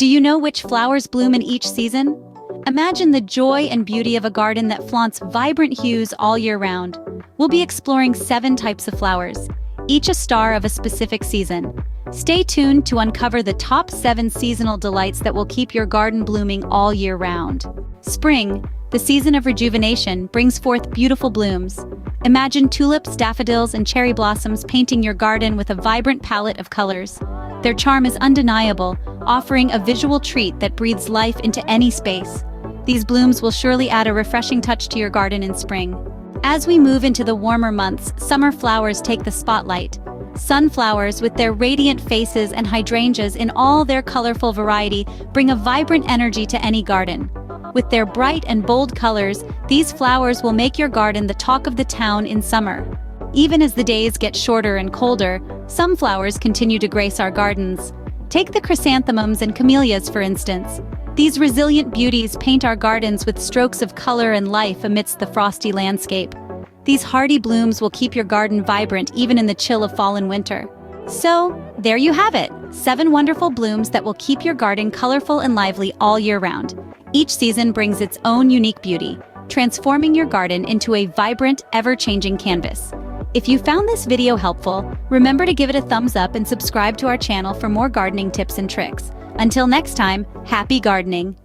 Do you know which flowers bloom in each season? Imagine the joy and beauty of a garden that flaunts vibrant hues all year round. We'll be exploring 7 types of flowers, each a star of a specific season. Stay tuned to uncover the top 7 seasonal delights that will keep your garden blooming all year round. Spring, the season of rejuvenation, brings forth beautiful blooms. Imagine tulips, daffodils, and cherry blossoms painting your garden with a vibrant palette of colors. Their charm is undeniable, offering a visual treat that breathes life into any space. These blooms will surely add a refreshing touch to your garden in spring. As we move into the warmer months, summer flowers take the spotlight. Sunflowers, with their radiant faces, and hydrangeas in all their colorful variety, bring a vibrant energy to any garden. With their bright and bold colors, these flowers will make your garden the talk of the town in summer. Even as the days get shorter and colder, some flowers continue to grace our gardens. Take the chrysanthemums and camellias, for instance. These resilient beauties paint our gardens with strokes of color and life amidst the frosty landscape. These hardy blooms will keep your garden vibrant even in the chill of fall and winter. So, there you have it, 7 wonderful blooms that will keep your garden colorful and lively all year round. Each season brings its own unique beauty, transforming your garden into a vibrant, ever-changing canvas. If you found this video helpful, remember to give it a thumbs up and subscribe to our channel for more gardening tips and tricks. Until next time, happy gardening!